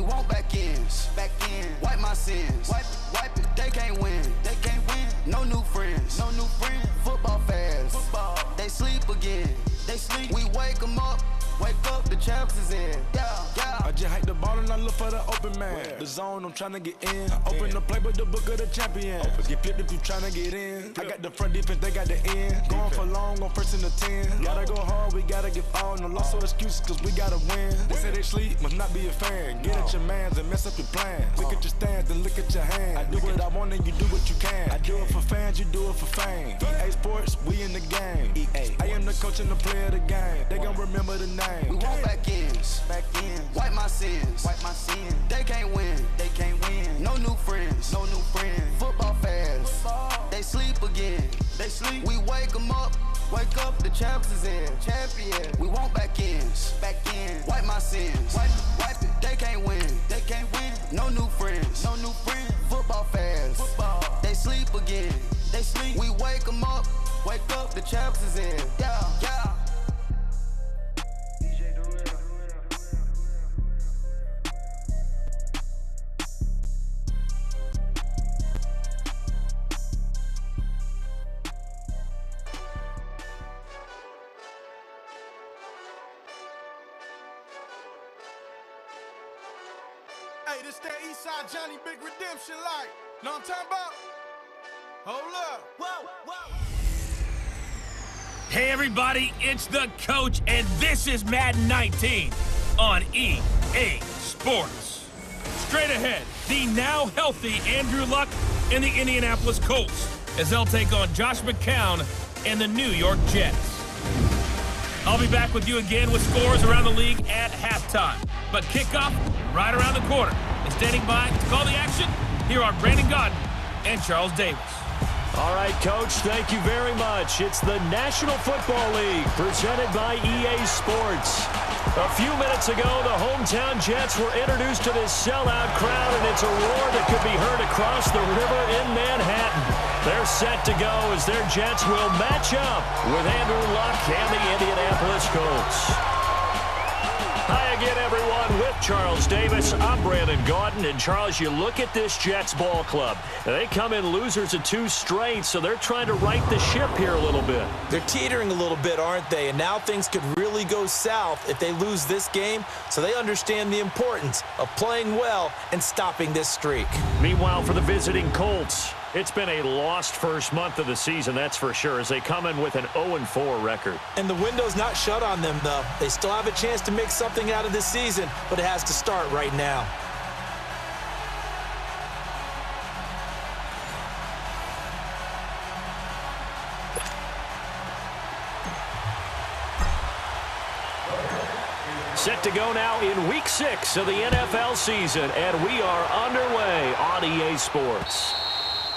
want back ends. Back in. Wipe my sins. Wipe it. They can't win. They can't win. No new friends. No new friends. Football fans. Football. They sleep again. They sleep. We wake them up. Wake up, the champs is in. Yeah, yeah. I just hike the ball and I look for the open man. The zone, I'm trying to get in. I open the play with the book of the champion. Get flipped if you trying to get in. I got the front defense, they got the end. Going for long on first and the 10. Gotta go hard, we gotta give all. No loss or excuses, cause we gotta win. They say they sleep, must not be a fan. Get at your mans and mess up your plans. Look at your stands and look at your hands. I do what I want and you do what you can. I do it for fans, you do it for fame. EA Sports, we in the game. I am the coach and the player of the game. They gon' remember the name. We want back ends. Back ends. Wipe my sins. Wipe my sins. They can't win. They can't win. No new friends. No new friends. Football fans. Football. They sleep again. They sleep. We wake them up. Wake up, the champs is in. Champion. We want back ends. Back ends. Wipe my sins. Wipe it. They can't win. They can't win. No new friends. No new friends. Football fans. Football. They sleep again. They sleep. We wake them up. Wake up, the champs is in. Yeah, yeah. Hey, this that Eastside Johnny Big Redemption like. Know what I'm talking about? Hold up. Whoa, whoa. Hey everybody, it's the coach, and this is Madden 19 on EA Sports. Straight ahead, the now healthy Andrew Luck and the Indianapolis Colts as they'll take on Josh McCown and the New York Jets. I'll be back with you again with scores around the league at halftime. But kickoff right around the corner. And standing by to call the action, here are Brandon Godden and Charles Davis. All right, Coach, thank you very much. It's the National Football League presented by EA Sports. A few minutes ago, the hometown Jets were introduced to this sellout crowd, and it's a roar that could be heard across the river in Manhattan. They're set to go as their Jets will match up with Andrew Luck and the Indianapolis Colts. Hi again, everyone, with Charles Davis. I'm Brandon Gaudin, and Charles, you look at this Jets ball club. They come in losers of 2 straight, so they're trying to right the ship here a little bit. They're teetering a little bit, aren't they? And now things could really go south if they lose this game, so they understand the importance of playing well and stopping this streak. Meanwhile, for the visiting Colts, it's been a lost first month of the season, that's for sure, as they come in with an 0-4 record. And the window's not shut on them, though. They still have a chance to make something out of this season, but it has to start right now. Set to go now in Week 6 of the NFL season, and we are underway on EA Sports.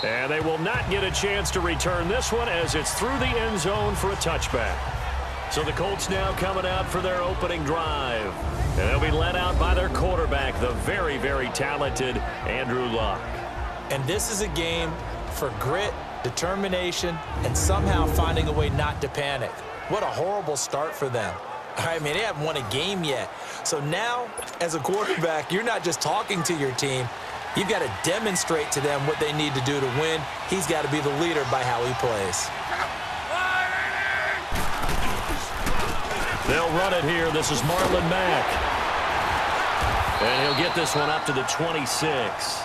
And they will not get a chance to return this one as it's through the end zone for a touchback. So the Colts now coming out for their opening drive. And they'll be led out by their quarterback, the very, very talented Andrew Luck. And this is a game for grit, determination, and somehow finding a way not to panic. What a horrible start for them. I mean, they haven't won a game yet. So now, as a quarterback, you're not just talking to your team. You've got to demonstrate to them what they need to do to win. He's got to be the leader by how he plays. They'll run it here. This is Marlon Mack. And he'll get this one up to the 26.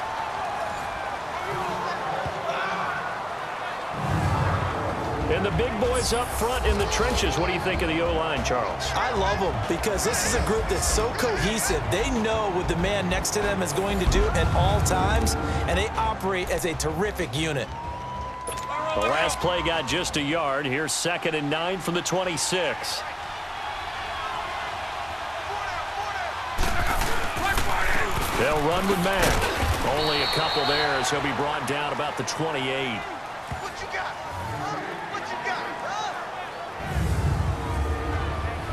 And the big boys up front in the trenches. What do you think of the O-line, Charles? I love them because this is a group that's so cohesive. They know what the man next to them is going to do at all times, and they operate as a terrific unit. The last play got just a yard. Here's 2nd and 9 from the 26. They'll run with Mack. Only a couple there as he'll be brought down about the 28.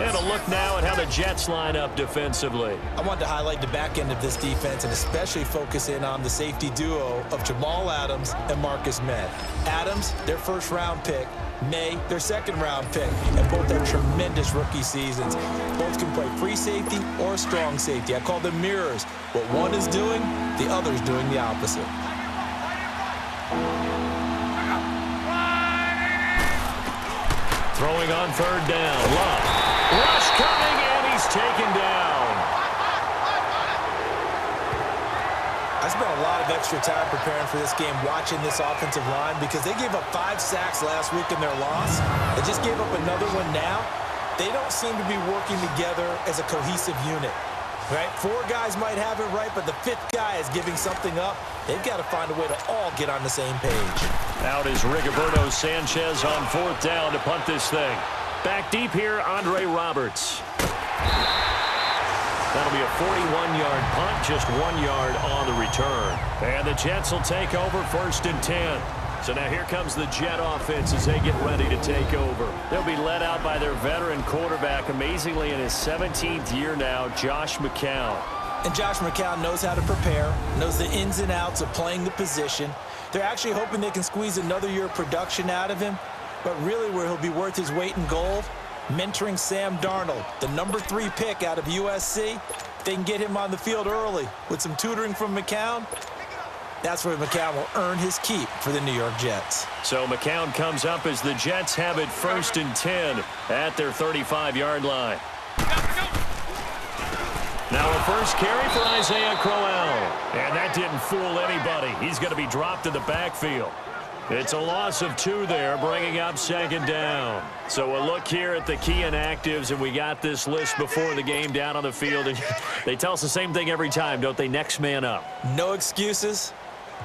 And a look now at how the Jets line up defensively. I wanted to highlight the back end of this defense and especially focus in on the safety duo of Jamal Adams and Marcus May. Adams, their first-round pick. May, their second-round pick. And both had tremendous rookie seasons. Both can play free safety or strong safety. I call them mirrors. What one is doing, the other is doing the opposite. Throwing on third down. Love. Rush coming, and he's taken down. I spent a lot of extra time preparing for this game, watching this offensive line, because they gave up 5 sacks last week in their loss. They just gave up another one now. They don't seem to be working together as a cohesive unit. Right? 4 guys might have it right, but the 5th guy is giving something up. They've got to find a way to all get on the same page. Out is Rigoberto Sanchez on 4th down to punt this thing. Back deep here, Andre Roberts. That'll be a 41-yard punt, just 1 yard on the return. And the Jets will take over 1st and 10. So now here comes the Jet offense as they get ready to take over. They'll be led out by their veteran quarterback, amazingly in his 17th year now, Josh McCown. And Josh McCown knows how to prepare, knows the ins and outs of playing the position. They're actually hoping they can squeeze another year of production out of him. But really where he'll be worth his weight in gold, mentoring Sam Darnold, the number 3 pick out of USC. They can get him on the field early with some tutoring from McCown. That's where McCown will earn his keep for the New York Jets. So McCown comes up as the Jets have it 1st and 10 at their 35-yard line. Now a first carry for Isaiah Crowell. And that didn't fool anybody. He's going to be dropped in the backfield. It's a loss of 2 there, bringing up 2nd down. So a look here at the key inactives, and we got this list before the game down on the field. And they tell us the same thing every time, don't they? Next man up. No excuses.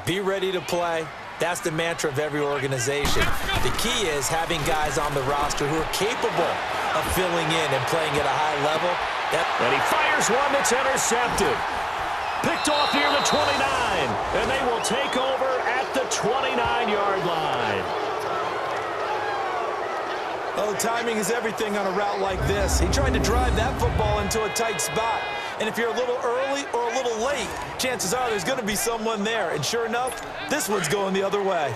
Be ready to play. That's the mantra of every organization. The key is having guys on the roster who are capable of filling in and playing at a high level. And he fires one that's intercepted. Picked off near the 29. And they will take over at the 29-yard line. Oh, timing is everything on a route like this. He tried to drive that football into a tight spot. And if you're a little early or a little late, chances are there's going to be someone there. And sure enough, this one's going the other way.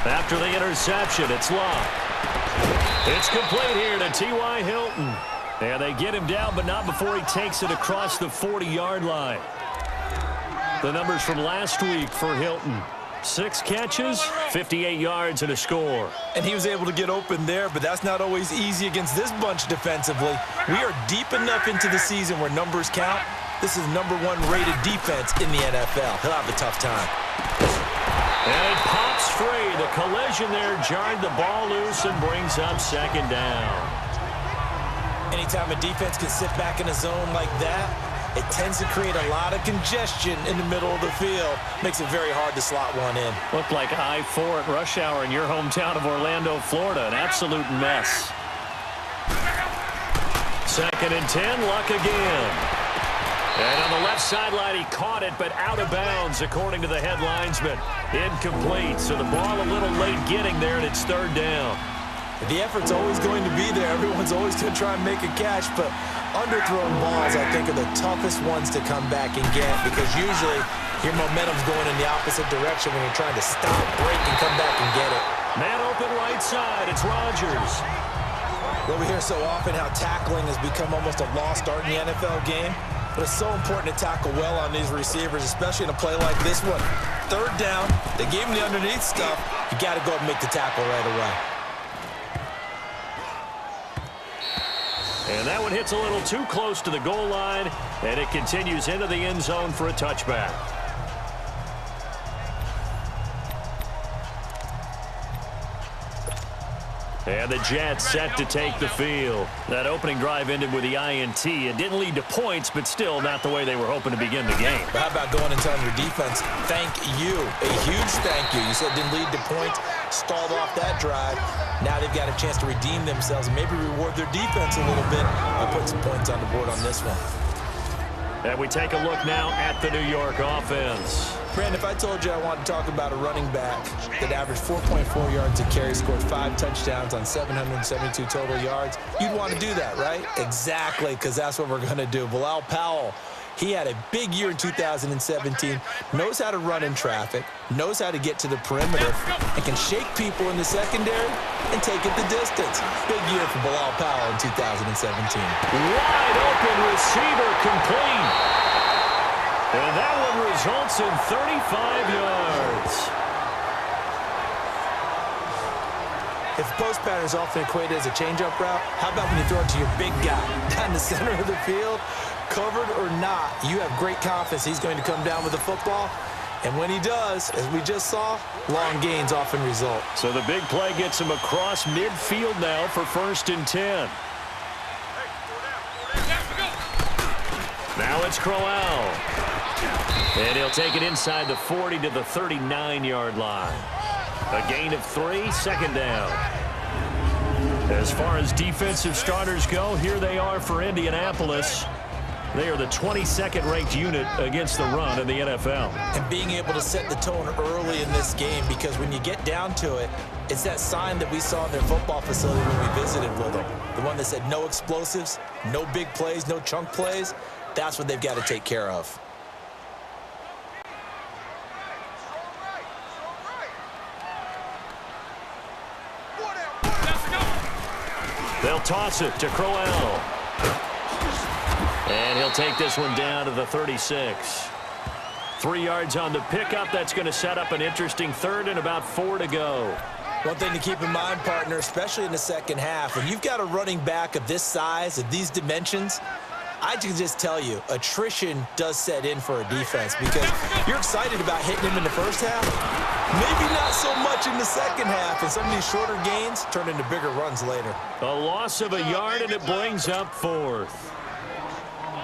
After the interception, it's Love. It's complete here to T.Y. Hilton. And they get him down, but not before he takes it across the 40-yard line. The numbers from last week for Hilton. 6 catches, 58 yards, and a score. And he was able to get open there, but that's not always easy against this bunch defensively. We are deep enough into the season where numbers count. This is #1 rated defense in the NFL. He'll have a tough time. And it pops free. The collision there jarred the ball loose and brings up 2nd down. Anytime a defense can sit back in a zone like that, it tends to create a lot of congestion in the middle of the field. Makes it very hard to slot one in. Looked like I-4 at rush hour in your hometown of Orlando, Florida. An absolute mess. 2nd and 10, Luck again. And on the left sideline, he caught it, but out of bounds, according to the head linesman. Incomplete, so the ball a little late getting there, and it's 3rd down. The effort's always going to be there. Everyone's always going to try and make a catch, but underthrown balls, I think, are the toughest ones to come back and get, because usually your momentum's going in the opposite direction when you're trying to stop, break, and come back and get it. Man open right side, it's Rodgers. Well, we hear so often how tackling has become almost a lost art in the NFL game, but it's so important to tackle well on these receivers, especially in a play like this one. 3rd down, they gave him the underneath stuff. You got to go and make the tackle right away. And that one hits a little too close to the goal line, and it continues into the end zone for a touchback. And the Jets set to take the field. That opening drive ended with the INT. It didn't lead to points, but still not the way they were hoping to begin the game. But how about going and telling your defense, thank you, a huge thank you. You said it didn't lead to points, stalled off that drive. Now they've got a chance to redeem themselves and maybe reward their defense a little bit by putting some points on the board on this one. And we take a look now at the New York offense. Brandon, if I told you I wanted to talk about a running back that averaged 4.4 yards a carry, scored 5 touchdowns on 772 total yards, you'd want to do that, right? Exactly, because that's what we're going to do. Bilal Powell He had a big year in 2017, knows how to run in traffic, knows how to get to the perimeter, and can shake people in the secondary and take it the distance. Big year for Bilal Powell in 2017. Wide open receiver complete. And that one results in 35 yards. If the post pattern is often equated as a change-up route, how about when you throw it to your big guy down the center of the field? Covered or not, you have great confidence he's going to come down with the football. And when he does, as we just saw, long gains often result. So the big play gets him across midfield now for 1st and 10. Now it's Crowell. And he'll take it inside the 40 to the 39-yard line. A gain of 3, 2nd down. As far as defensive starters go, here they are for Indianapolis. They are the 22nd ranked unit against the run in the NFL. And being able to set the tone early in this game, because when you get down to it, it's that sign that we saw in their football facility when we visited with them. The one that said no explosives, no big plays, no chunk plays. That's what they've got to take care of. They'll toss it to Crowell. And he'll take this one down to the 36. 3 yards on the pickup. That's going to set up an interesting 3rd and about 4 to go. One thing to keep in mind, partner, especially in the second half, when you've got a running back of this size, of these dimensions, I can just tell you, attrition does set in for a defense because you're excited about hitting him in the first half. Maybe not so much in the second half, and some of these shorter gains turn into bigger runs later. A loss of a yard, and it brings up 4th.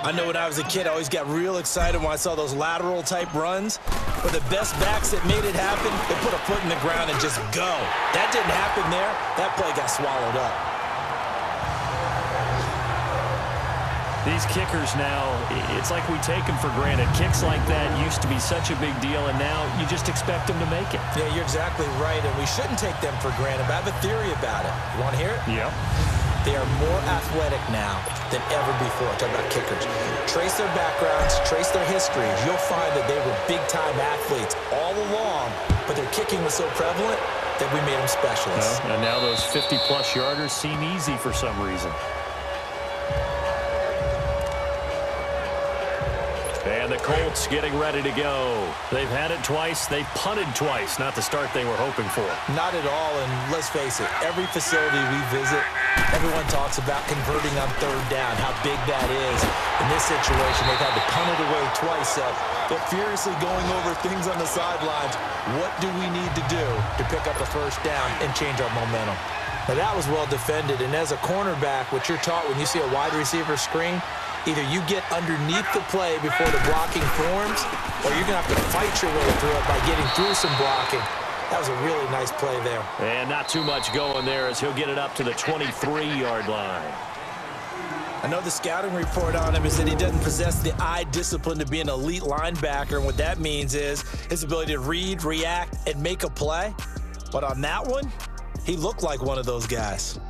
I know when I was a kid, I always got real excited when I saw those lateral-type runs. But the best backs that made it happen, they put a foot in the ground and just go. That didn't happen there. That play got swallowed up. These kickers now, it's like we take them for granted. Kicks like that used to be such a big deal, and now you just expect them to make it. Yeah, you're exactly right, and we shouldn't take them for granted. But I have a theory about it. You want to hear it? Yep. They are more athletic now than ever before. Talk about kickers. Trace their backgrounds, trace their histories. You'll find that they were big-time athletes all along, but their kicking was so prevalent that we made them specialists. And now those 50-plus yarders seem easy for some reason. And the Colts getting ready to go. They've had it twice. They've punted twice. Not the start they were hoping for. Not at all, and let's face it, every facility we visit, everyone talks about converting on 3rd down, how big that is. In this situation, they've had to punt it away twice, so they're furiously going over things on the sidelines. What do we need to do to pick up a 1st down and change our momentum? Now, that was well defended, and as a cornerback, what you're taught when you see a wide receiver screen, either you get underneath the play before the blocking forms, or you're going to have to fight your way through it by getting through some blocking. That was a really nice play there. And not too much going there as he'll get it up to the 23-yard line. I know the scouting report on him is that he doesn't possess the eye discipline to be an elite linebacker, and what that means is his ability to read, react, and make a play. But on that one, he looked like one of those guys.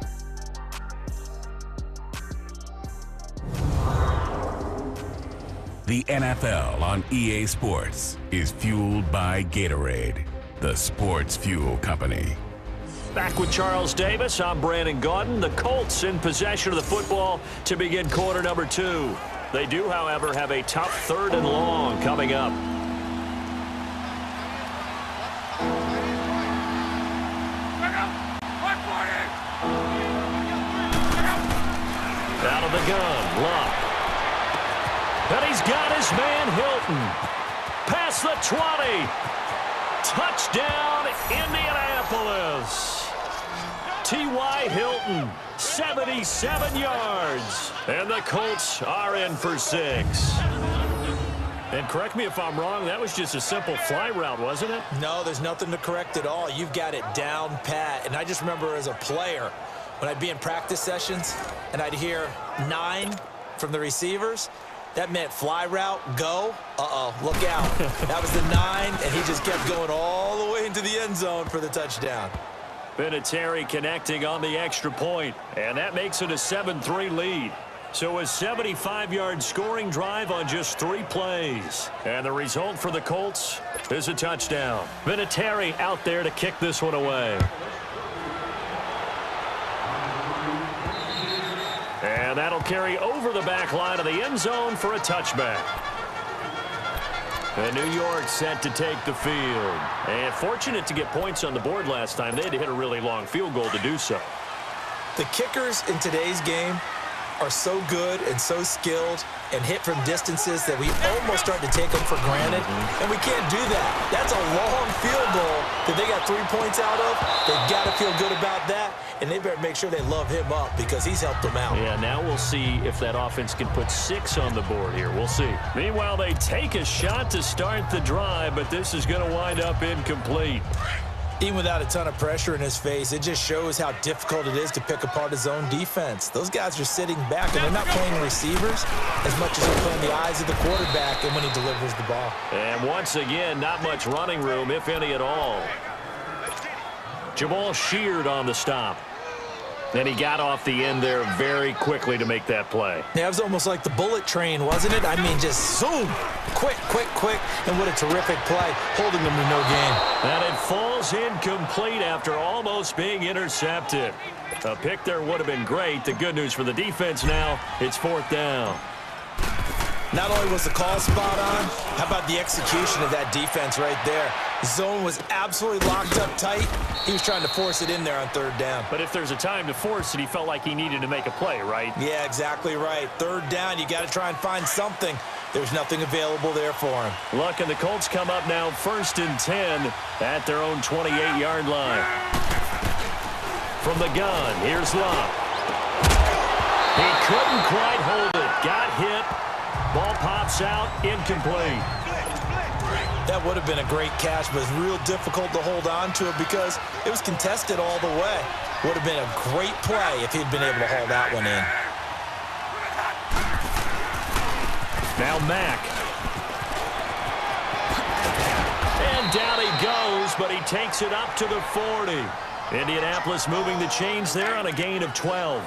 The NFL on EA Sports is fueled by Gatorade, the sports fuel company. Back with Charles Davis, I'm Brandon Gaudin. The Colts in possession of the football to begin quarter number 2. They do, however, have a tough 3rd and long coming up. Out of the gun, Luck. And he's got his man Hilton. Past the 20. Touchdown, Indianapolis. T.Y. Hilton, 77 yards. And the Colts are in for 6. And correct me if I'm wrong, that was just a simple fly route, wasn't it? No, there's nothing to correct at all. You've got it down pat. And I just remember as a player, when I'd be in practice sessions and I'd hear 9 from the receivers, that meant fly route, go. Uh-oh, look out. That was the 9, and he just kept going all the way into the end zone for the touchdown. Vinatieri connecting on the extra point, and that makes it a 7-3 lead. So a 75-yard scoring drive on just 3 plays. And the result for the Colts is a touchdown. Vinatieri out there to kick this one away. And that'll carry over the back line of the end zone for a touchback. And New York set to take the field. And fortunate to get points on the board last time. They had to hit a really long field goal to do so. The kickers in today's game are so good and so skilled and hit from distances that we almost start to take them for granted. And we can't do that. That's a long field goal that they got 3 points out of. They've got to feel good about that. And they better make sure they love him up because he's helped them out. Yeah, now we'll see if that offense can put 6 on the board here. We'll see. Meanwhile, they take a shot to start the drive, but this is going to wind up incomplete. Even without a ton of pressure in his face, it just shows how difficult it is to pick apart his own defense. Those guys are sitting back, and they're not playing receivers as much as they're playing the eyes of the quarterback and when he delivers the ball. And once again, not much running room, if any at all. Jamal Sheard on the stop. And he got off the end there very quickly to make that play. Yeah, it was almost like the bullet train, wasn't it? I mean, just zoom, quick, quick, quick, and what a terrific play, holding them to no gain. And it falls incomplete after almost being intercepted. A pick there would have been great. The good news for the defense now, it's 4th down. Not only was the call spot on, how about the execution of that defense right there? Zone was absolutely locked up tight. He was trying to force it in there on 3rd down. But if there's a time to force it, he felt like he needed to make a play, right? Yeah, exactly right. 3rd down, you got to try and find something. There's nothing available there for him. Luck and the Colts come up now 1st and 10 at their own 28-yard line. From the gun, here's Luck. He couldn't quite hold it. Got hit. Ball pops out, incomplete. That would have been a great catch, but it's real difficult to hold on to it because it was contested all the way. Would have been a great play if he'd been able to haul that one in. Now Mack. And down he goes, but he takes it up to the 40. Indianapolis moving the chains there on a gain of 12.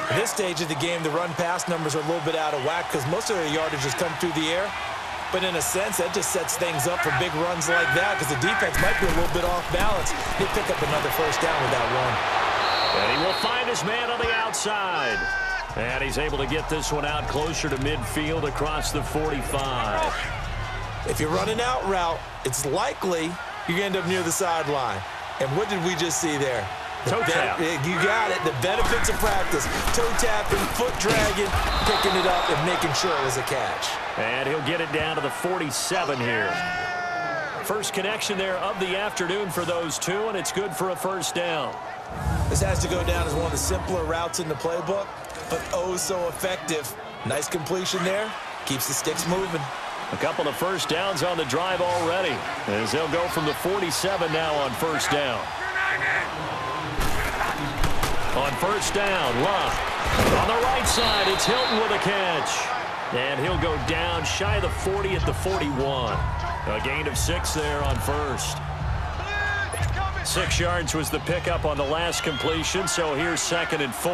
At this stage of the game, the run-pass numbers are a little bit out of whack because most of their yardage has come through the air. But in a sense, that just sets things up for big runs like that because the defense might be a little bit off balance. They pick up another 1st down with that run. And he will find his man on the outside. And he's able to get this one out closer to midfield across the 45. If you're running out route, it's likely you're going to end up near the sideline. And what did we just see there? Toe tap. You got it. The benefits of practice. Toe tapping, foot dragging, picking it up, and making sure it was a catch. And he'll get it down to the 47 here. First connection there of the afternoon for those two, and it's good for a 1st down. This has to go down as one of the simpler routes in the playbook, but oh so effective. Nice completion there. Keeps the sticks moving. A couple of 1st downs on the drive already, as they'll go from the 47 now on 1st down. On 1st down, Luck. On the right side, it's Hilton with a catch. And he'll go down shy of the 40 at the 41. A gain of 6 there on 1st. 6 yards was the pickup on the last completion, so here's 2nd and 4.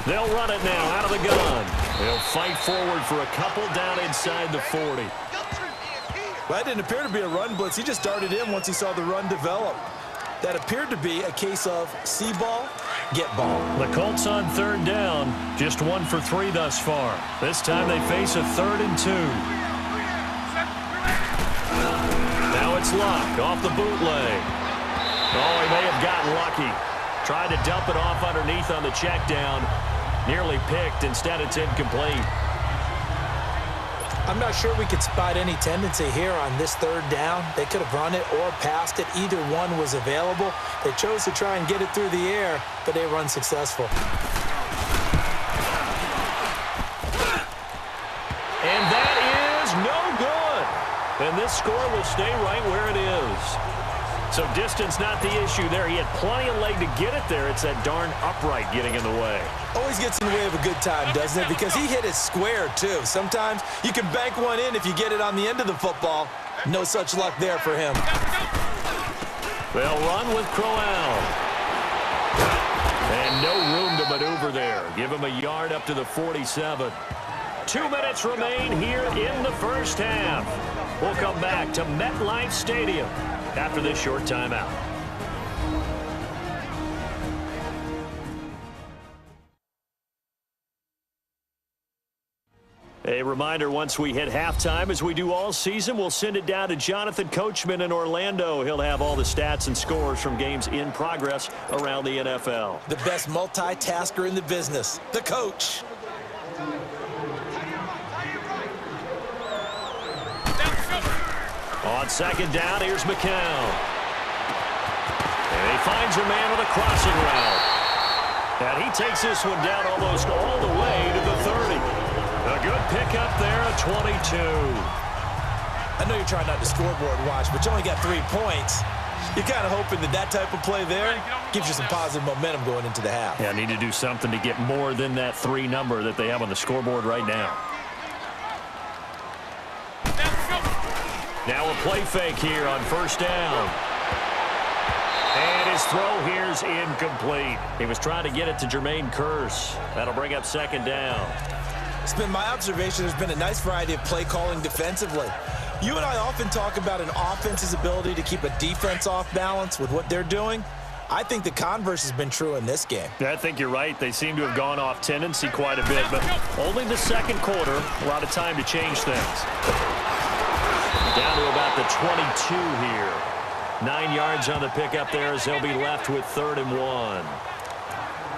They'll run it now out of the gun. They'll fight forward for a couple down inside the 40. Well, that didn't appear to be a run blitz. He just darted in once he saw the run develop. That appeared to be a case of see ball, get ball. The Colts on 3rd down, just 1 for 3 thus far. This time they face a 3rd and 2. Now it's Luck off the bootleg. Oh, he may have gotten lucky. Tried to dump it off underneath on the check down. Nearly picked. Instead, it's incomplete. I'm not sure we could spot any tendency here on this 3rd down. They could have run it or passed it. Either one was available. They chose to try and get it through the air, but they were unsuccessful. And that is no good. And this score will stay right where it is. So distance not the issue there. He had plenty of leg to get it there. It's that darn upright getting in the way. Always gets in the way of a good time, doesn't it? Because he hit it square, too. Sometimes you can bank one in if you get it on the end of the football. No such luck there for him. They'll run with Crowell. And no room to maneuver there. Give him a yard up to the 47. 2 minutes remain here in the first half. We'll come back to MetLife Stadium after this short timeout. A reminder, once we hit halftime, as we do all season, we'll send it down to Jonathan Coachman in Orlando. He'll have all the stats and scores from games in progress around the NFL. The best multitasker in the business, the coach. On second down, here's McCown. And he finds her man with a crossing route. And he takes this one down almost all the way to the 30. A good pickup there, a 22. I know you're trying not to scoreboard watch, but you only got 3 points. You're kind of hoping that that type of play there gives you some positive momentum going into the half. Yeah, need to do something to get more than that 3 number that they have on the scoreboard right now. Now a play fake here on first down. And his throw here's incomplete. He was trying to get it to Jermaine Kearse. That'll bring up second down. It's been my observation there's been a nice variety of play calling defensively. You and I often talk about an offense's ability to keep a defense off balance with what they're doing. I think the converse has been true in this game. Yeah, I think you're right. They seem to have gone off tendency quite a bit, but only the second quarter. A lot of time to change things. Down to about the 22 here. 9 yards on the pickup there as they'll be left with 3rd and 1.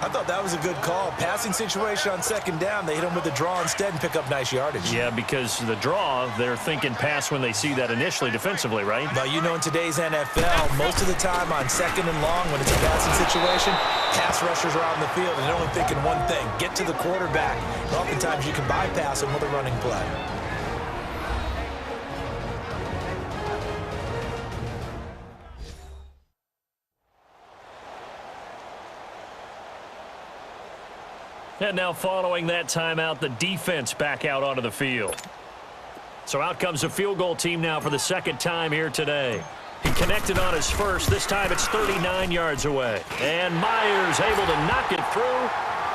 I thought that was a good call. Passing situation on second down. They hit him with a draw instead and pick up nice yardage. Yeah, because the draw, they're thinking pass when they see that initially defensively, right? But you know, in today's NFL, most of the time on second and long, when it's a passing situation, pass rushers are out in the field and they're only thinking one thing, get to the quarterback. And oftentimes you can bypass them with a running play. And now following that timeout, the defense back out onto the field. So out comes the field goal team now for the second time here today. He connected on his first. This time it's 39 yards away. And Myers able to knock it through.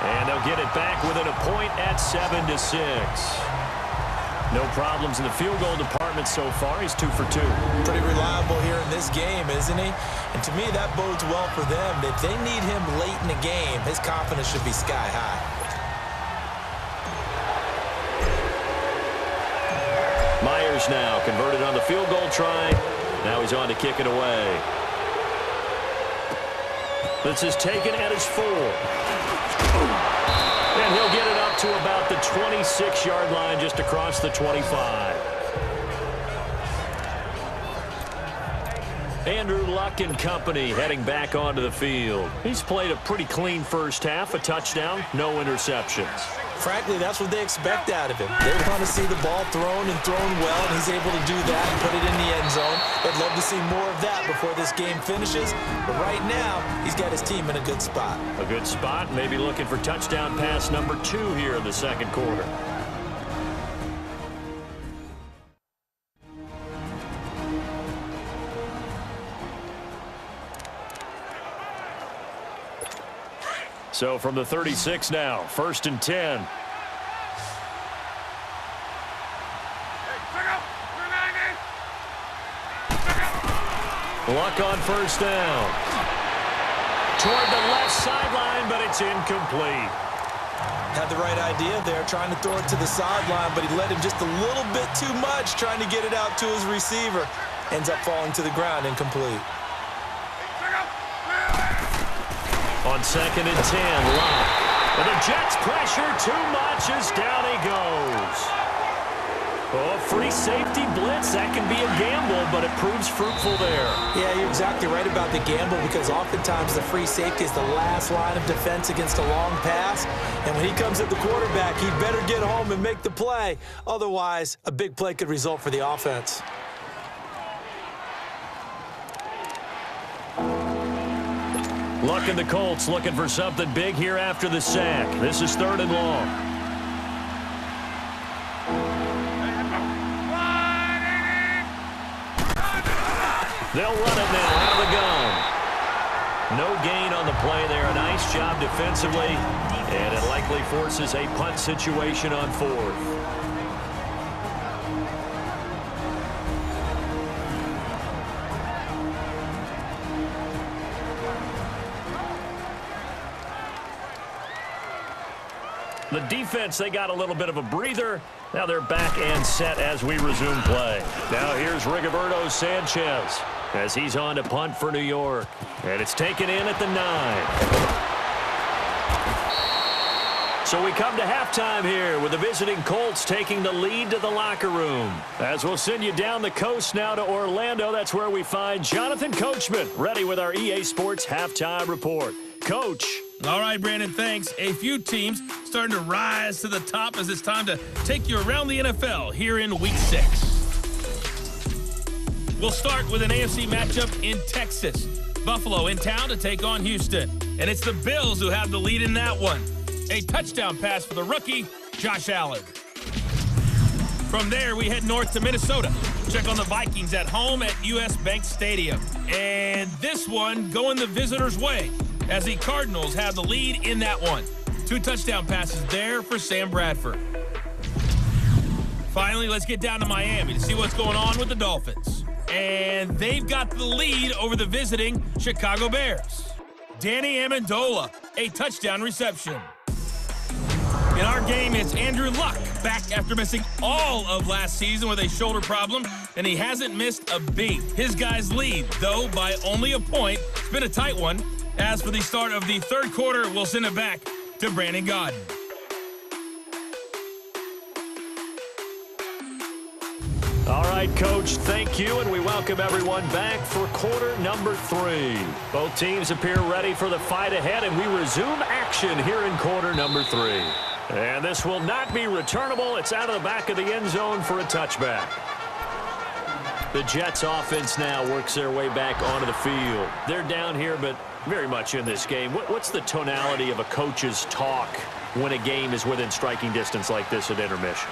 And they'll get it back within a point at 7-6. No problems in the field goal department so far. He's 2 for 2. Pretty reliable here in this game, isn't he? And to me, that bodes well for them. If they need him late in the game, his confidence should be sky high. Myers now converted on the field goal try. Now he's on to kick it away. This is taken at his 4. And he'll get it up to about the 26-yard line, just across the 25. Andrew Luck and company heading back onto the field. He's played a pretty clean first half, a touchdown, no interceptions. Frankly, that's what they expect out of him. They want to see the ball thrown and thrown well, and he's able to do that and put it in the end zone. They'd love to see more of that before this game finishes. But right now, he's got his team in a good spot. A good spot, maybe looking for touchdown pass number 2 here in the second quarter. So from the 36 now, 1st and 10. Luck on first down. Toward the left sideline, but it's incomplete. Had the right idea there, trying to throw it to the sideline, but he let him just a little bit too much, trying to get it out to his receiver. Ends up falling to the ground, incomplete. On 2nd and 10, Luck. But the Jets pressure too much as down he goes. Oh, free safety blitz, that can be a gamble, but it proves fruitful there. Yeah, you're exactly right about the gamble, because oftentimes the free safety is the last line of defense against a long pass. And when he comes at the quarterback, he better get home and make the play. Otherwise, a big play could result for the offense. Luck and the Colts looking for something big here after the sack. This is 3rd and long. They'll run it now out of the gun. No gain on the play there. A nice job defensively, and it likely forces a punt situation on 4th. The defense, they got a little bit of a breather. Now they're back and set as we resume play. Now here's Rigoberto Sanchez as he's on to punt for New York. And it's taken in at the 9. So we come to halftime here with the visiting Colts taking the lead to the locker room. As we'll send you down the coast now to Orlando, that's where we find Jonathan Coachman ready with our EA Sports halftime report. Coach. All right, Brandon, thanks. A few teams starting to rise to the top as it's time to take you around the NFL here in Week 6. We'll start with an AFC matchup in Texas. Buffalo in town to take on Houston. And it's the Bills who have the lead in that one. A touchdown pass for the rookie, Josh Allen. From there, we head north to Minnesota. Check on the Vikings at home at US Bank Stadium. And this one going the visitors' way, as the Cardinals have the lead in that one. 2 touchdown passes there for Sam Bradford. Finally, let's get down to Miami to see what's going on with the Dolphins. And they've got the lead over the visiting Chicago Bears. Danny Amendola, a touchdown reception. In our game, it's Andrew Luck, back after missing all of last season with a shoulder problem, and he hasn't missed a beat. His guys lead, though, by only a point. It's been a tight one. As for the start of the third quarter, we'll send it back to Brandon Gaudin. All right, Coach, thank you, and we welcome everyone back for quarter number 3. Both teams appear ready for the fight ahead, and we resume action here in quarter number 3. And this will not be returnable. It's out of the back of the end zone for a touchback. The Jets offense now works their way back onto the field. They're down here, but very much in this game. What's the tonality of a coach's talk when a game is within striking distance like this at intermission?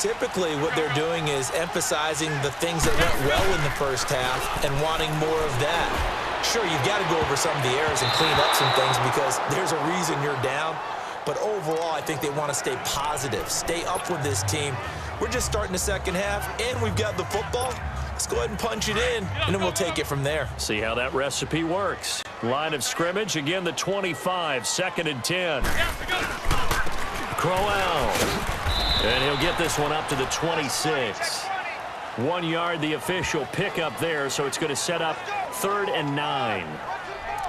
Typically, what they're doing is emphasizing the things that went well in the first half and wanting more of that. Sure, you've got to go over some of the errors and clean up some things because there's a reason you're down. But overall, I think they want to stay positive, stay up with this team. We're just starting the second half, and we've got the football. Let's go ahead and punch it in, and then we'll take it from there. See how that recipe works. Line of scrimmage, again the 25, 2nd and 10. Crowell. And he'll get this one up to the 26. 1 yard, the official pickup there, so it's going to set up 3rd and 9.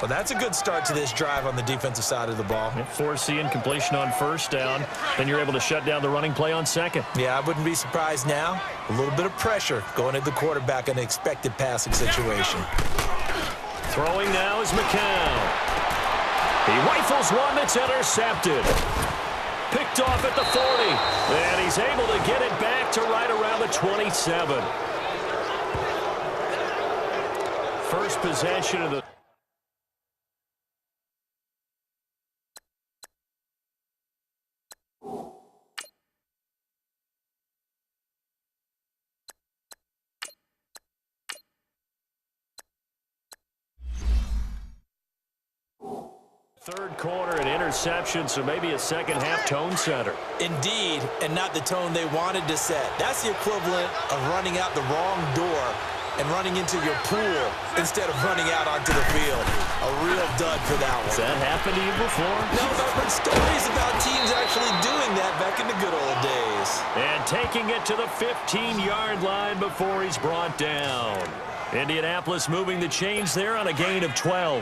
Well, that's a good start to this drive on the defensive side of the ball. Force incompletion on 1st down. Then you're able to shut down the running play on 2nd. Yeah, I wouldn't be surprised now. A little bit of pressure going at the quarterback in an expected passing situation. Throwing now is McCown. He rifles one that's intercepted. Picked off at the 40. And he's able to get it back to right around the 27. First possession of the... Third quarter, an interception, so maybe a second-half tone setter. Indeed, and not the tone they wanted to set. That's the equivalent of running out the wrong door and running into your pool instead of running out onto the field. A real dud for that one. Has that happened to you before? No, but I've heard stories about teams actually doing that back in the good old days. And taking it to the 15-yard line before he's brought down. Indianapolis moving the chains there on a gain of 12.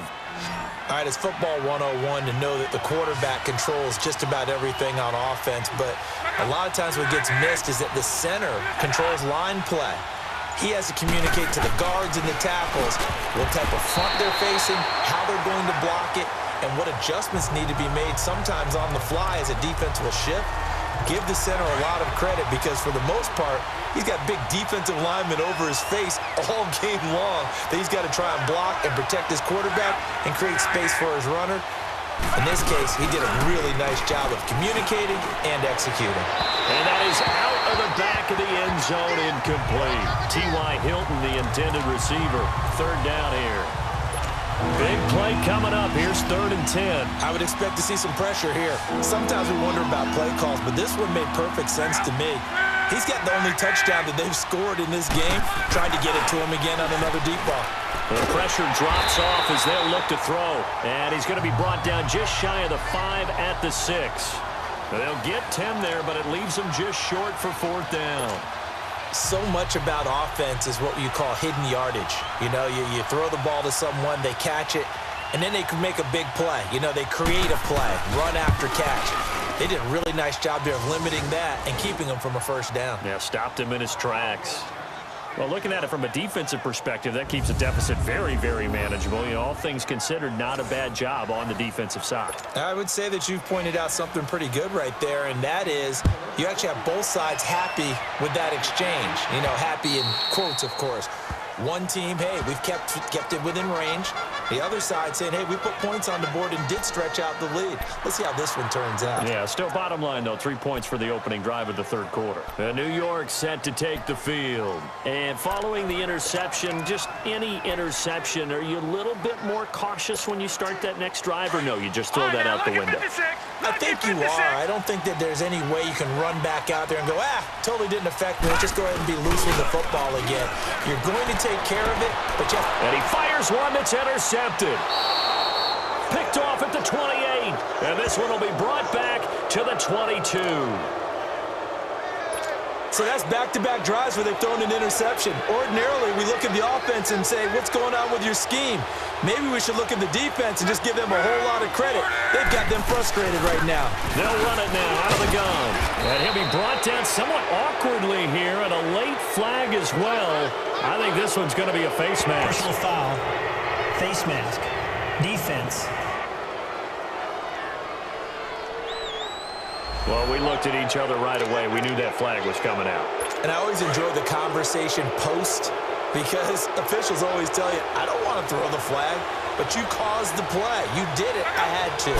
All right, it's football 101 to know that the quarterback controls just about everything on offense, but a lot of times what gets missed is that the center controls line play. He has to communicate to the guards and the tackles what type of front they're facing, how they're going to block it, and what adjustments need to be made sometimes on the fly as a defense will shift. Give the center a lot of credit because for the most part, he's got big defensive linemen over his face all game long that he's got to try and block and protect his quarterback and create space for his runner. In this case, he did a really nice job of communicating and executing. And that is out of the back of the end zone, incomplete. T.Y. Hilton, the intended receiver. 3rd down here. Big play coming up. Here's 3rd and 10. I would expect to see some pressure here. Sometimes we wonder about play calls, but this one made perfect sense to me. He's got the only touchdown that they've scored in this game. Tried to get it to him again on another deep ball. The pressure drops off as they'll look to throw. And he's going to be brought down just shy of the 5 at the 6. They'll get 10 there, but it leaves them just short for 4th down. So much about offense is what you call hidden yardage. You know, you throw the ball to someone, they catch it, and then they can make a big play. You know, they create a play, run after catch. They did a really nice job there of limiting that and keeping him from a 1st down. Yeah, stopped him in his tracks. Well, looking at it from a defensive perspective, that keeps the deficit very, very manageable. You know, all things considered, not a bad job on the defensive side. I would say that you've pointed out something pretty good right there, and that is you actually have both sides happy with that exchange. You know, happy in quotes, of course. One team, hey, we've kept it within range. The other side saying, hey, we put points on the board and did stretch out the lead. Let's see how this one turns out. Yeah, still bottom line, though, 3 points for the opening drive of the 3rd quarter. New York set to take the field. And following the interception, just any interception, are you a little bit more cautious when you start that next drive, or no, you just throw that out the window? I think you are. I don't think that there's any way you can run back out there and go, totally didn't affect me. Let's just go ahead and be loose with the football again. You're going to take care of it, but you have... And he fires one that's intercepted. Picked off at the 28. And this one will be brought back to the 22. So that's back-to-back drives where they've thrown an interception. Ordinarily, we look at the offense and say, what's going on with your scheme? Maybe we should look at the defense and just give them a whole lot of credit. They've got them frustrated right now. They'll run it now out of the gun. And he'll be brought down somewhat awkwardly here, and a late flag as well. I think this one's going to be a face mask. Personal foul, face mask, defense. Well, we looked at each other right away. We knew that flag was coming out. And I always enjoy the conversation post because officials always tell you, I don't want to throw the flag, but you caused the play. You did it. I had to.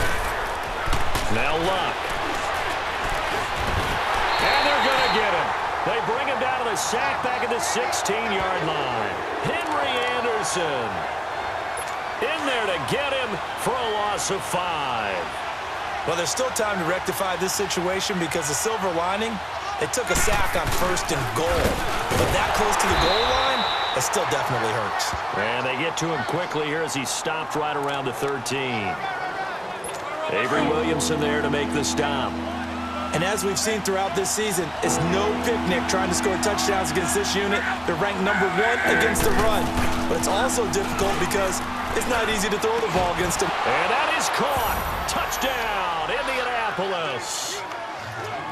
Now Luck. And they're going to get him. They bring him down to the sack back at the 16-yard line. Henry Anderson in there to get him for a loss of 5. Well, there's still time to rectify this situation because the silver lining, they took a sack on 1st and goal. But that close to the goal line, it still definitely hurts. And they get to him quickly here as he stopped right around the 13. Avery Williamson there to make the stop. And as we've seen throughout this season, it's no picnic trying to score touchdowns against this unit. They're ranked number 1 against the run. But it's also difficult because it's not easy to throw the ball against them. And that is caught. Touchdown, Indianapolis.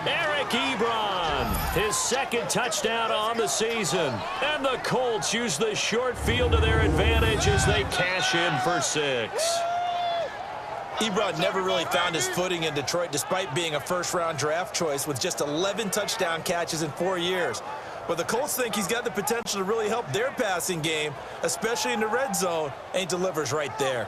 Eric Ebron, his 2nd touchdown on the season. And the Colts use the short field to their advantage as they cash in for 6. Ebron never really found his footing in Detroit despite being a 1st-round draft choice with just 11 touchdown catches in 4 years. But the Colts think he's got the potential to really help their passing game, especially in the red zone, and he delivers right there.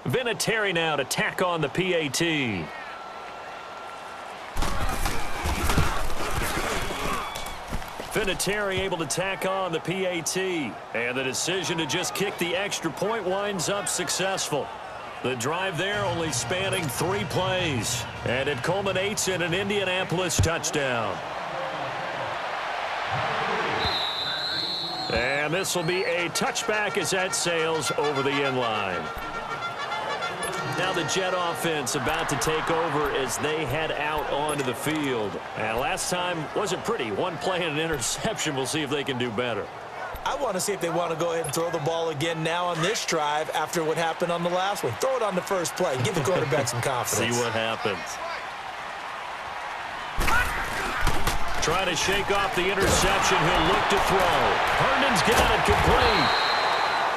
Vinatieri now to tack on the PAT. Vinatieri able to tack on the PAT. And the decision to just kick the extra point winds up successful. The drive there only spanning 3 plays. And it culminates in an Indianapolis touchdown. And this will be a touchback as that sails over the end line. Now the Jet offense about to take over as they head out onto the field. And last time wasn't pretty. 1 play and an interception. We'll see if they can do better. I want to see if they want to go ahead and throw the ball again now on this drive after what happened on the last one. Throw it on the first play. Give the quarterback some confidence. See what happens. Trying to shake off the interception. He'll look to throw. Herndon's got it complete.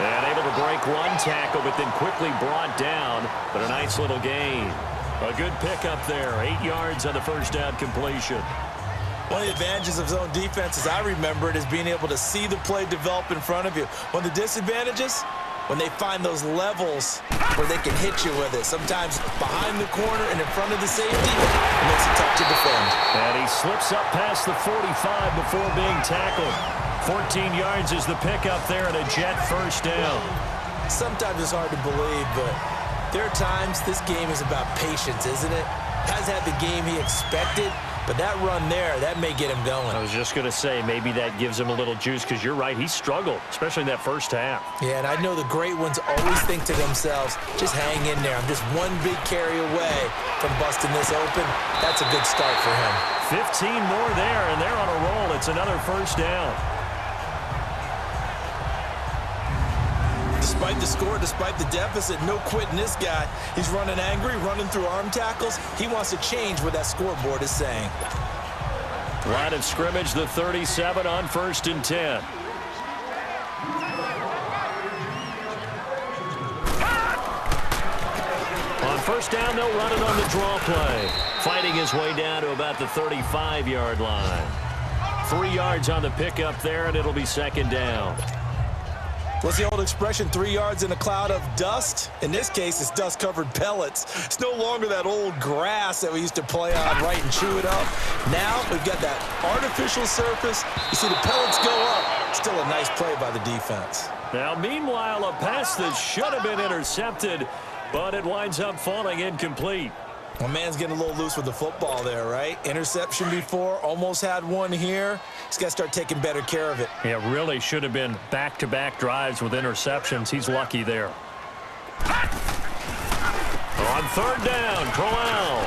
And able to break 1 tackle, but then quickly brought down. But a nice little gain. A good pickup there. 8 yards on the 1st down completion. One of the advantages of zone defense, as I remember it, is being able to see the play develop in front of you. One of the disadvantages, when they find those levels where they can hit you with it. Sometimes behind the corner and in front of the safety, it makes it tough to defend. And he slips up past the 45 before being tackled. 14 yards is the pickup there and a Jet first down. Sometimes it's hard to believe, but there are times this game is about patience, isn't it? Hasn't had the game he expected, but that run there, that may get him going. I was just going to say, maybe that gives him a little juice, because you're right, he struggled, especially in that first half. Yeah, and I know the great ones always think to themselves, just hang in there. I'm just one big carry away from busting this open. That's a good start for him. 15 more there, and they're on a roll. It's another first down. Despite the score, despite the deficit, no quitting this guy. He's running angry, running through arm tackles. He wants to change what that scoreboard is saying. Line of scrimmage, the 37 on 1st and 10. On first down, they'll run it on the draw play. Fighting his way down to about the 35-yard line. 3 yards on the pickup there, and it'll be second down. What's the old expression, 3 yards in a cloud of dust? In this case, it's dust-covered pellets. It's no longer that old grass that we used to play on, right, and chew it up. Now we've got that artificial surface. You see the pellets go up. Still a nice play by the defense. Now, meanwhile, a pass that should have been intercepted, but it winds up falling incomplete. Well, man's getting a little loose with the football there, right? Interception before, almost had one here. He's got to start taking better care of it. Yeah, really should have been back-to-back drives with interceptions. He's lucky there. On third down, Crowell.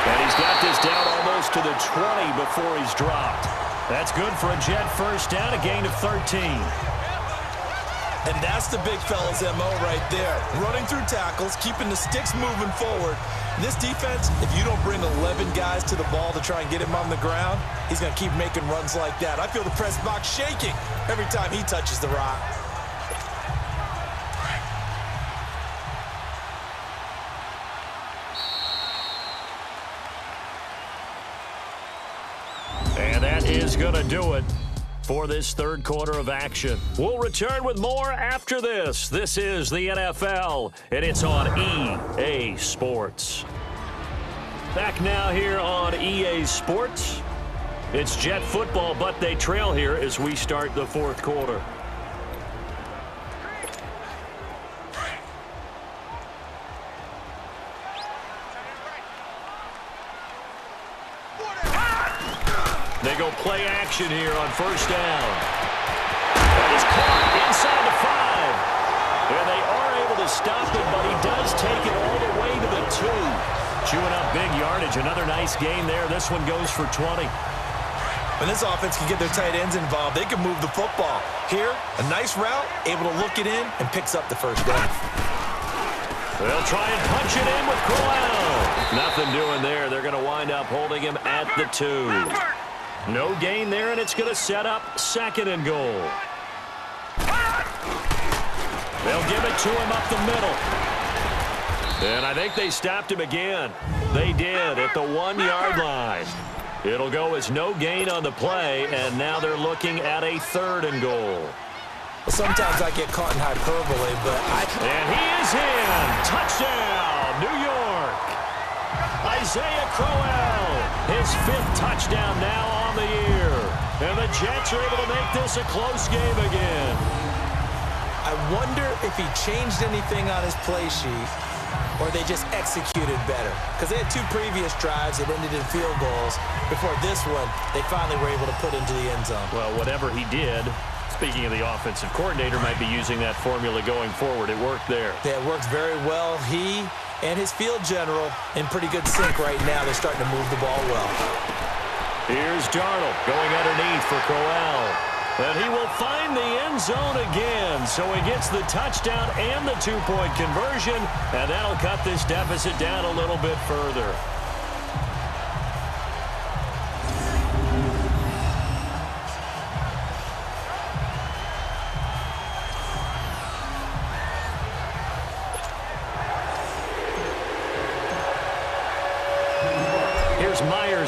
And he's got this down almost to the 20 before he's dropped. That's good for a Jet first down, a gain of 13. And that's the big fella's MO right there. Running through tackles, keeping the sticks moving forward. This defense, if you don't bring 11 guys to the ball to try and get him on the ground, he's going to keep making runs like that. I feel the press box shaking every time he touches the rock. And that is going to do it for this third quarter of action. We'll return with more after this. This is the NFL, and it's on EA Sports. Back now here on EA Sports. It's Jet football, but they trail here as we start the fourth quarter. They go play action here on first down. That is caught inside the 5. And they are able to stop it, but he does take it all the way to the 2. Chewing up big yardage. Another nice gain there. This one goes for 20. When this offense can get their tight ends involved, they can move the football. Here, a nice route, able to look it in, and picks up the first down. They'll try and punch it in with Crowell. Nothing doing there. They're going to wind up holding him at the 2. No gain there, and it's going to set up second and goal. They'll give it to him up the middle. And I think they stopped him again. They did at the 1-yard line. It'll go as no gain on the play, and now they're looking at a third and goal. Well, sometimes I get caught in hyperbole, but And he is in. Touchdown, New York. Isaiah Crowell, his 5th touchdown now on the year. And the Jets are able to make this a close game again. I wonder if he changed anything on his play sheet or they just executed better. Because they had 2 previous drives that ended in field goals. Before this one, they finally were able to put into the end zone. Well, whatever he did, speaking of the offensive coordinator, might be using that formula going forward. It worked there. Yeah, it worked very well. He and his field general in pretty good sync right now. They're starting to move the ball well. Here's Darnold going underneath for Crowell. And he will find the end zone again. So he gets the touchdown and the 2-point conversion. And that'll cut this deficit down a little bit further.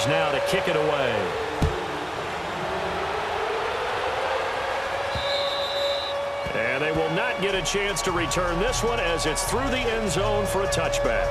Raiders now to kick it away. And they will not get a chance to return this one as it's through the end zone for a touchback.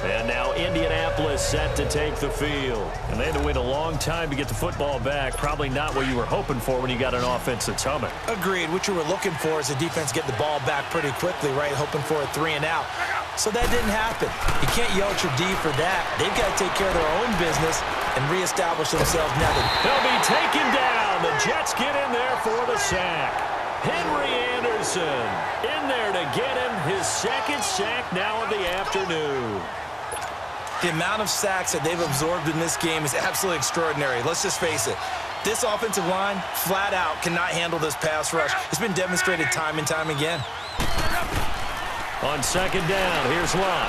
And now Indianapolis set to take the field. And they had to wait a long time to get the football back. Probably not what you were hoping for when you got an offense that's humming. Agreed. What you were looking for is the defense get the ball back pretty quickly, right? Hoping for a 3 and out. So that didn't happen. You can't yell at your D for that. They've got to take care of their own business and reestablish themselves now. They'll be taken down. The Jets get in there for the sack. Henry Anderson in there to get him his second sack now of the afternoon. The amount of sacks that they've absorbed in this game is absolutely extraordinary. Let's just face it. This offensive line, flat out, cannot handle this pass rush. It's been demonstrated time and time again. On second down, here's Lott.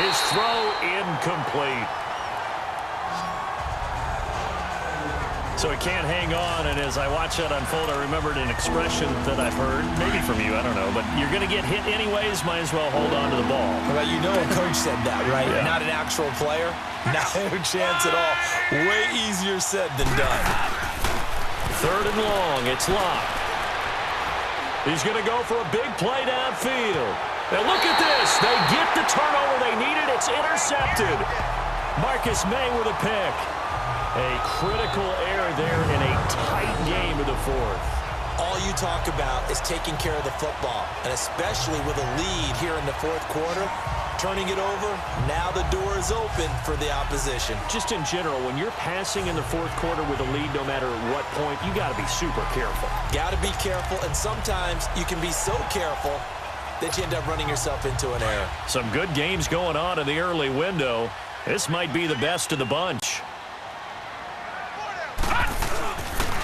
His throw incomplete. So he can't hang on, and as I watch that unfold, I remembered an expression that I've heard, maybe from you, I don't know, but you're going to get hit anyways, might as well hold on to the ball. Well, you know a coach said that, right? Yeah. Not an actual player. Not a chance at all. Way easier said than done. Third and long, it's Lott. He's going to go for a big play downfield. Now look at this. They get the turnover they needed. It's intercepted. Marcus May with a pick. A critical error there in a tight game of the fourth. All you talk about is taking care of the football, and especially with a lead here in the fourth quarter, turning it over, now the door is open for the opposition. Just in general, when you're passing in the fourth quarter with a lead, no matter what point, you got to be super careful. Got to be careful, and sometimes you can be so careful that you end up running yourself into an error. Some good games going on in the early window. This might be the best of the bunch.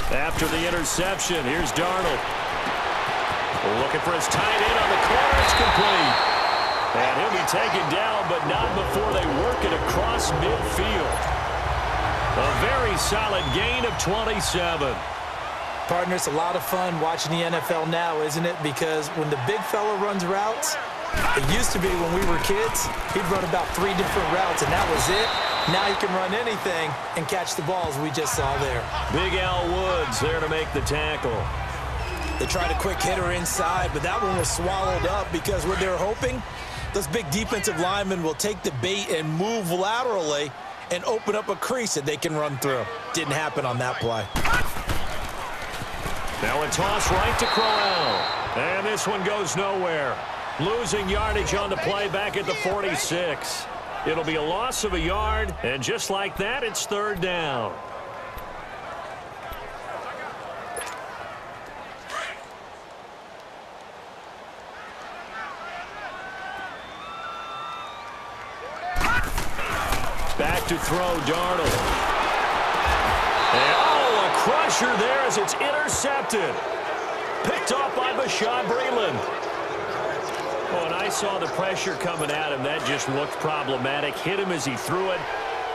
After the interception, here's Darnold. Looking for his tight end on the corner. It's complete. And he'll be taken down, but not before they work it across midfield. A very solid gain of 27. Partner, it's a lot of fun watching the NFL now, isn't it? Because when the big fella runs routes, it used to be when we were kids, he'd run about 3 different routes, and that was it. Now he can run anything and catch the balls we just saw there. Big Al Woods there to make the tackle. They tried a quick hitter inside, but that one was swallowed up because what they're hoping, those big defensive linemen will take the bait and move laterally and open up a crease that they can run through. Didn't happen on that play. Now a toss right to Crowell. And this one goes nowhere. Losing yardage on the play back at the 46. It'll be a loss of a yard, and just like that, it's third down. Back to throw, Darnold. And, a crusher there as it's intercepted. Picked off by Bashaud Breeland. Oh, and I saw the pressure coming at him. That just looked problematic. Hit him as he threw it,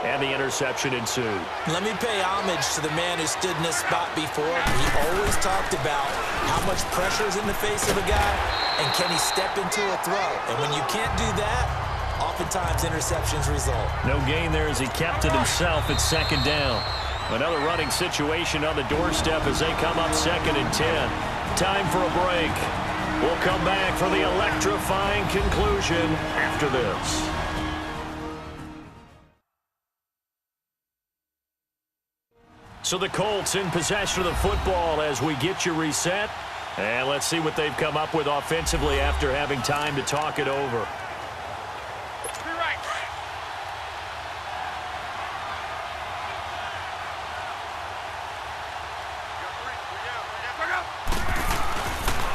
and the interception ensued. Let me pay homage to the man who stood in this spot before. He always talked about how much pressure is in the face of a guy, and can he step into a throw. And when you can't do that, oftentimes interceptions result. No gain there as he kept it himself at second down. Another running situation on the doorstep as they come up 2nd and 10. Time for a break. We'll come back for the electrifying conclusion after this. So the Colts in possession of the football as we get you reset. And let's see what they've come up with offensively after having time to talk it over.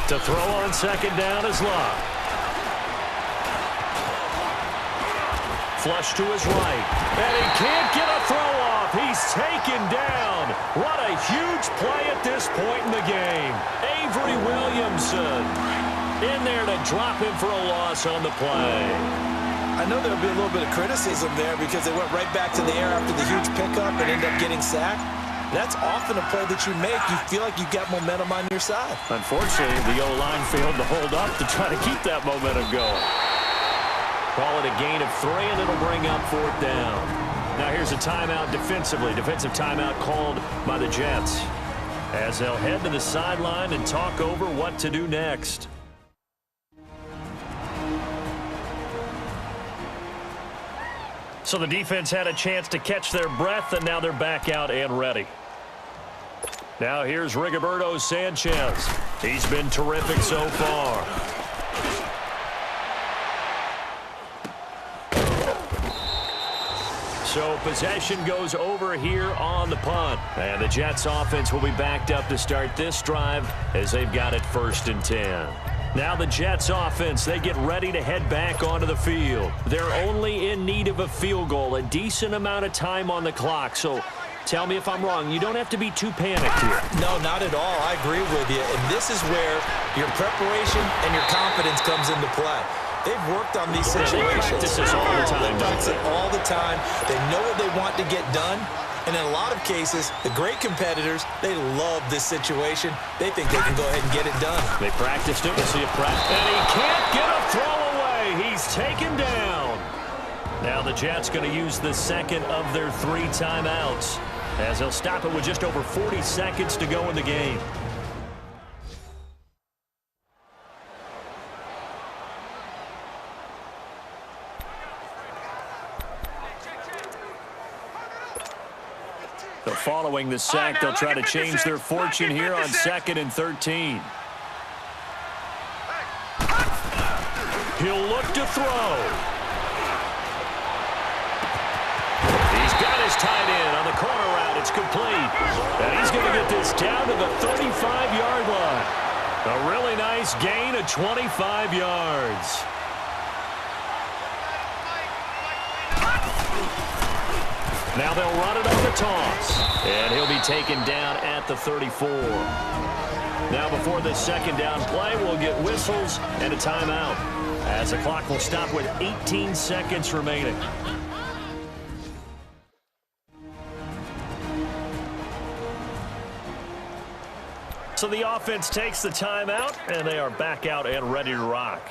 To throw on second down is Lott. Flush to his right. And he can't get a throw off. He's taken down. What a huge play at this point in the game. Avery Williamson in there to drop him for a loss on the play. I know there'll be a little bit of criticism there because they went right back to the air after the huge pickup and ended up getting sacked. That's often a play that you make. You feel like you've got momentum on your side. Unfortunately, the O-line failed to hold up to try to keep that momentum going. Call it a gain of 3, and it'll bring up 4th down. Now here's a timeout defensively. Defensive timeout called by the Jets, as they'll head to the sideline and talk over what to do next. So the defense had a chance to catch their breath, and now they're back out and ready. Now here's Rigoberto Sanchez. He's been terrific so far. So possession goes over here on the punt. And the Jets offense will be backed up to start this drive as they've got it 1st and 10. Now the Jets offense, they get ready to head back onto the field. They're only in need of a field goal, a decent amount of time on the clock. So tell me if I'm wrong. You don't have to be too panicked here. No, not at all. I agree with you. And this is where your preparation and your confidence comes into play. They've worked on these situations. They practice this all the time. They practice it all the time. They know what they want to get done. And in a lot of cases, the great competitors, they love this situation. They think they can go ahead and get it done. They practiced it. We'll see a practice. And he can't get a throw away. He's taken down. Now the Jets going to use the second of their 3 timeouts, as they'll stop it with just over 40 seconds to go in the game. So following the sack, they'll try to change their fortune here on 2nd and 13. He'll look to throw. He's got his tight end on the corner route. It's complete. And he's going to get this down to the 35-yard line. A really nice gain of 25 yards. Now they'll run it on the toss. And he'll be taken down at the 34. Now before this 2nd down play, we'll get whistles and a timeout, as the clock will stop with 18 seconds remaining. So the offense takes the timeout, and they are back out and ready to rock.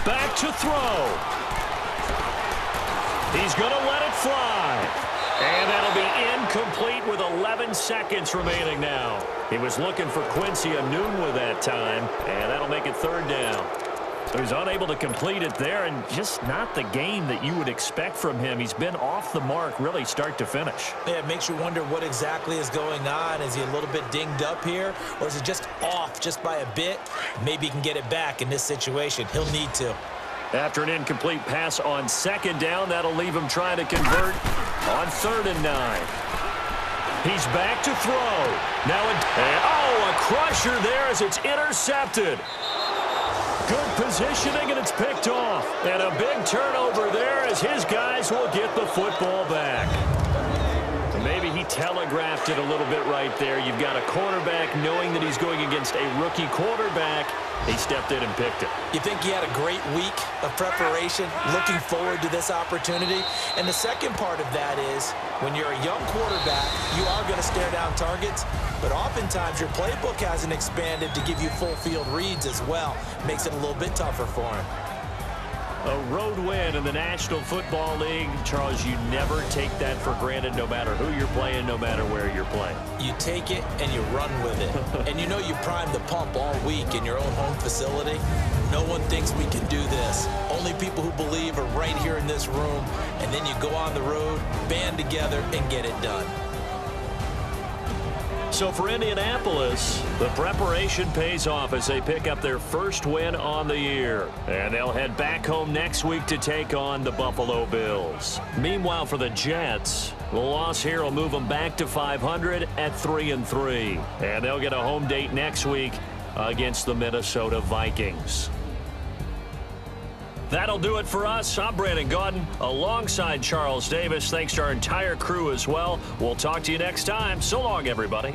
Back to throw. He's going to let it fly. And that'll be incomplete with 11 seconds remaining now. He was looking for Quincy Anoon with that time, and that'll make it 3rd down. So he's unable to complete it there, and just not the game that you would expect from him. He's been off the mark really start to finish. Yeah, it makes you wonder what exactly is going on. Is he a little bit dinged up here, or is it just off just by a bit? Maybe he can get it back in this situation. He'll need to. After an incomplete pass on 2nd down, that'll leave him trying to convert on 3rd and 9. He's back to throw. Now, a crusher there as it's intercepted. Good positioning, and it's picked off. And a big turnover there as his guys will get the football back. Maybe he telegraphed it a little bit right there. You've got a cornerback knowing that he's going against a rookie quarterback. He stepped in and picked it. You think he had a great week of preparation, looking forward to this opportunity? And the second part of that is, when you're a young quarterback, you are going to stare down targets, but oftentimes your playbook hasn't expanded to give you full field reads as well. Makes it a little bit tougher for him. A road win in the National Football League. Charles, you never take that for granted no matter who you're playing, no matter where you're playing. You take it and you run with it. And you know you primed the pump all week in your own home facility. No one thinks we can do this. Only people who believe are right here in this room. And then you go on the road, band together, and get it done. So for Indianapolis, the preparation pays off as they pick up their first win on the year. And they'll head back home next week to take on the Buffalo Bills. Meanwhile, for the Jets, the loss here will move them back to 500 at 3-3. And they'll get a home date next week against the Minnesota Vikings. That'll do it for us. I'm Brandon Gaudin alongside Charles Davis. Thanks to our entire crew as well. We'll talk to you next time. So long, everybody.